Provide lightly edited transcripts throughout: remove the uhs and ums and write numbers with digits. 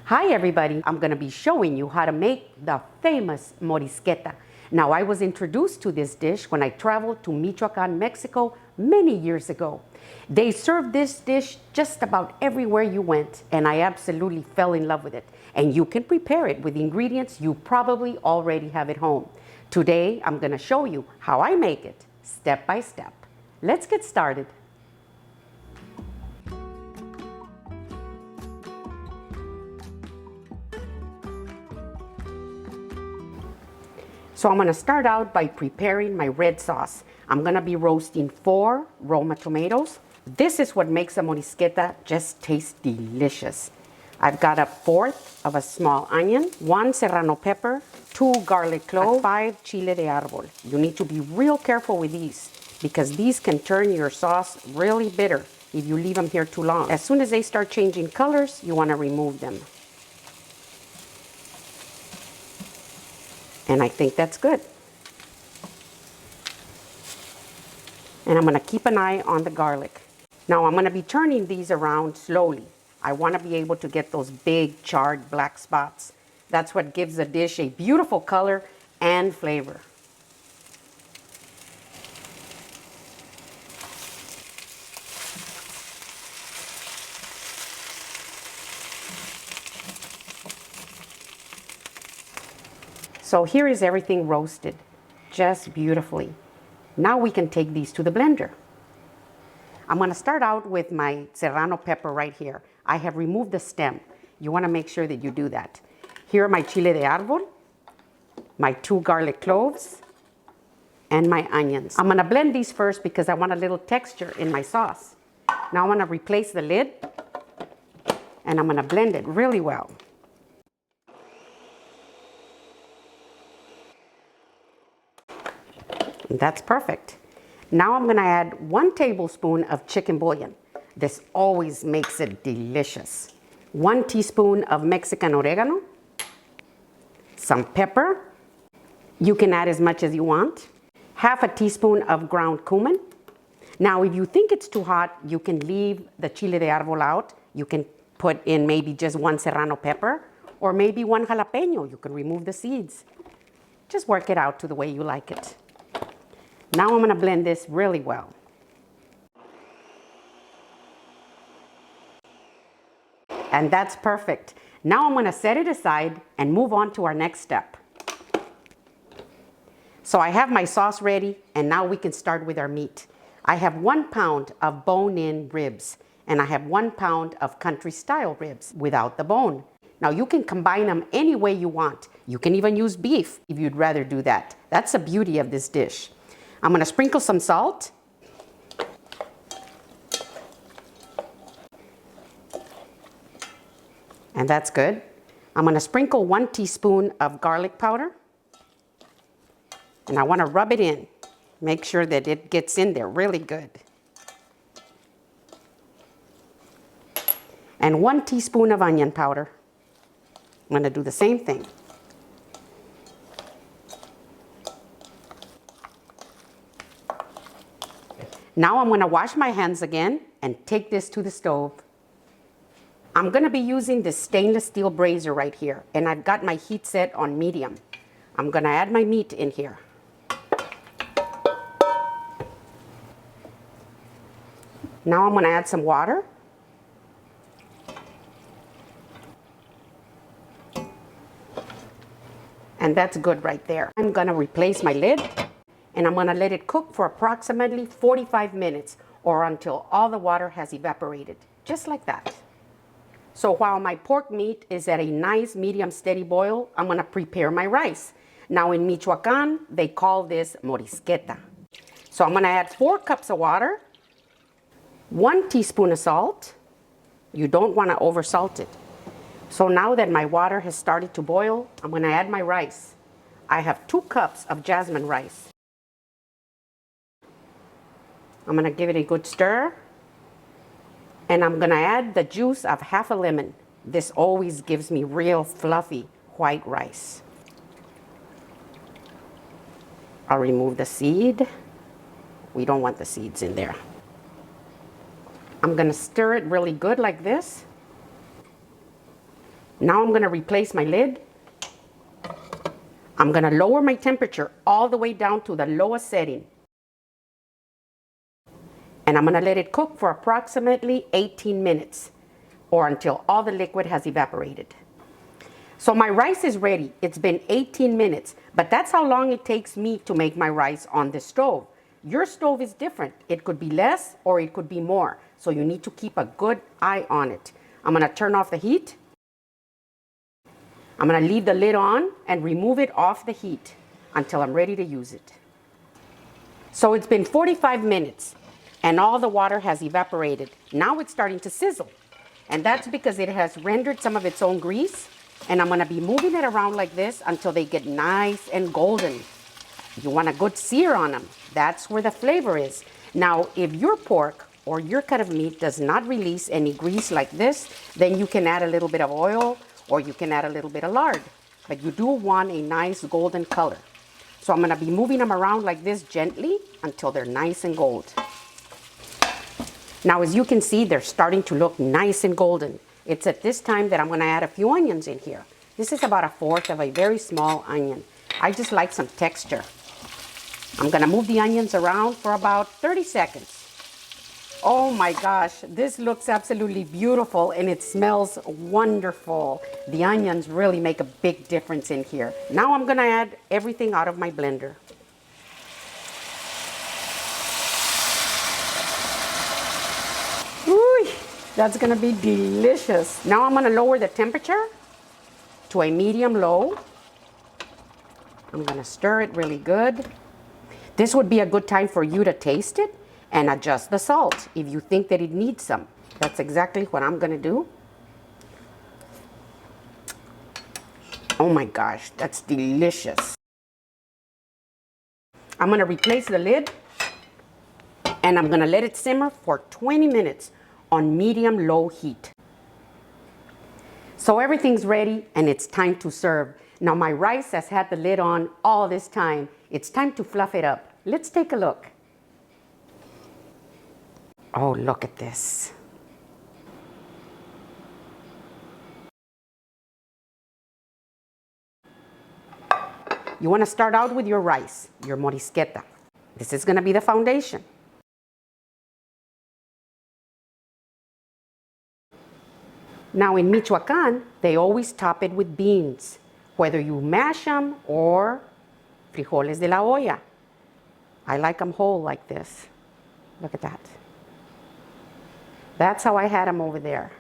Hi everybody, I'm going to be showing you how to make the famous morisqueta. Now I was introduced to this dish when I traveled to Michoacan, Mexico many years ago. They served this dish just about everywhere you went and I absolutely fell in love with it. And you can prepare it with ingredients you probably already have at home. Today I'm going to show you how I make it step by step. Let's get started. So I'm going to start out by preparing my red sauce. I'm going to be roasting 4 Roma tomatoes. This is what makes a morisqueta just taste delicious. I've got 1/4 of a small onion, 1 serrano pepper, 2 garlic cloves, 5 chile de árbol. You need to be real careful with these because these can turn your sauce really bitter if you leave them here too long. As soon as they start changing colors, you want to remove them. And I think that's good. And I'm going to keep an eye on the garlic. Now I'm going to be turning these around slowly. I want to be able to get those big charred black spots. That's what gives the dish a beautiful color and flavor. So here is everything roasted, just beautifully. Now we can take these to the blender. I'm going to start out with my serrano pepper right here. I have removed the stem. You want to make sure that you do that. Here are my chile de árbol, my 2 garlic cloves, and my onions. I'm going to blend these first because I want a little texture in my sauce. Now I'm going to replace the lid and I'm going to blend it really well. That's perfect. Now I'm going to add 1 tablespoon of chicken bouillon. This always makes it delicious. 1 teaspoon of Mexican oregano, some pepper. You can add as much as you want. 1/2 teaspoon of ground cumin. Now if you think it's too hot, you can leave the chile de árbol out. You can put in maybe just 1 serrano pepper or maybe 1 jalapeno. You can remove the seeds. Just work it out to the way you like it. Now I'm going to blend this really well. And that's perfect. Now I'm going to set it aside and move on to our next step. So I have my sauce ready and now we can start with our meat. I have 1 pound of bone-in ribs and I have 1 pound of country-style ribs without the bone. Now you can combine them any way you want. You can even use beef if you'd rather do that. That's the beauty of this dish. I'm going to sprinkle some salt. And that's good. I'm going to sprinkle 1 teaspoon of garlic powder. And I want to rub it in. Make sure that it gets in there really good. And 1 teaspoon of onion powder. I'm going to do the same thing. Now I'm going to wash my hands again and take this to the stove. I'm going to be using this stainless steel brazier right here and I've got my heat set on medium. I'm going to add my meat in here. Now I'm going to add some water. And that's good right there. I'm going to replace my lid. And I'm going to let it cook for approximately 45 minutes or until all the water has evaporated, just like that. So while my pork meat is at a nice medium steady boil, I'm going to prepare my rice. Now in Michoacan, they call this morisqueta. So I'm going to add 4 cups of water, 1 teaspoon of salt. You don't want to oversalt it. So now that my water has started to boil, I'm going to add my rice. I have 2 cups of jasmine rice. I'm going to give it a good stir. And I'm going to add the juice of 1/2 lemon. This always gives me real fluffy white rice. I'll remove the seed. We don't want the seeds in there. I'm going to stir it really good like this. Now I'm gonna replace my lid. I'm gonna lower my temperature all the way down to the lowest setting. And I'm gonna let it cook for approximately 18 minutes or until all the liquid has evaporated. So my rice is ready. It's been 18 minutes, but that's how long it takes me to make my rice on the stove. Your stove is different. It could be less or it could be more. So you need to keep a good eye on it. I'm gonna turn off the heat. I'm gonna leave the lid on and remove it off the heat until I'm ready to use it. So it's been 45 minutes and all the water has evaporated. Now it's starting to sizzle. And that's because it has rendered some of its own grease. And I'm gonna be moving it around like this until they get nice and golden. You want a good sear on them. That's where the flavor is. Now, if your pork or your cut of meat does not release any grease like this, then you can add a little bit of oil or you can add a little bit of lard. But you do want a nice golden color. So I'm gonna be moving them around like this gently until they're nice and gold. Now, as you can see, they're starting to look nice and golden. It's at this time that I'm gonna add a few onions in here. This is about 1/4 of a very small onion. I just like some texture. I'm gonna move the onions around for about 30 seconds. Oh my gosh, this looks absolutely beautiful and it smells wonderful. The onions really make a big difference in here. Now I'm gonna add everything out of my blender. Ooh, that's gonna be delicious. Now I'm gonna lower the temperature to a medium low. I'm gonna stir it really good. This would be a good time for you to taste it and adjust the salt if you think that it needs some. That's exactly what I'm gonna do. Oh my gosh, that's delicious. I'm gonna replace the lid and I'm gonna let it simmer for 20 minutes on medium-low heat. So everything's ready and it's time to serve. Now my rice has had the lid on all this time. It's time to fluff it up. Let's take a look. Oh, look at this. You want to start out with your rice, your morisqueta. This is going to be the foundation. Now in Michoacan, they always top it with beans, whether you mash them or frijoles de la olla. I like them whole like this. Look at that. That's how I had them over there.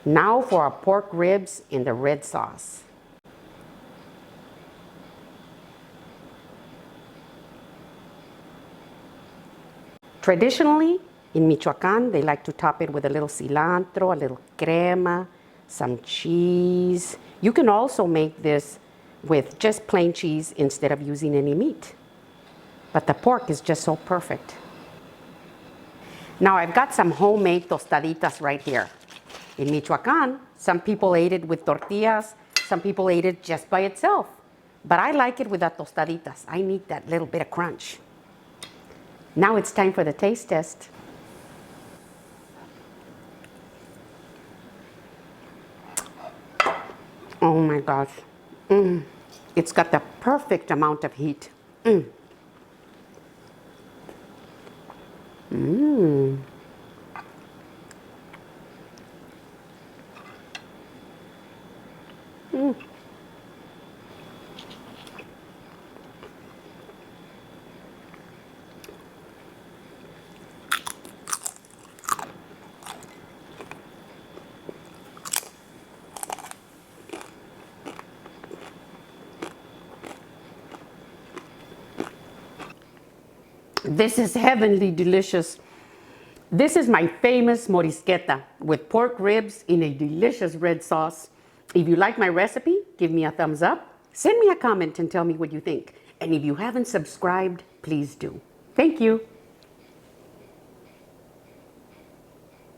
Now for our pork ribs in the red sauce. Traditionally, in Michoacan, they like to top it with a little cilantro, a little crema, some cheese. You can also make this with just plain cheese instead of using any meat. But the pork is just so perfect. Now I've got some homemade tostaditas right here. In Michoacan, some people ate it with tortillas, some people ate it just by itself. But I like it with the tostaditas. I need that little bit of crunch. Now it's time for the taste test. Oh my gosh. It's got the perfect amount of heat. This is heavenly delicious. This is my famous morisqueta with pork ribs in a delicious red sauce. If you like my recipe, give me a thumbs up. Send me a comment and tell me what you think. And if you haven't subscribed, please do. Thank you.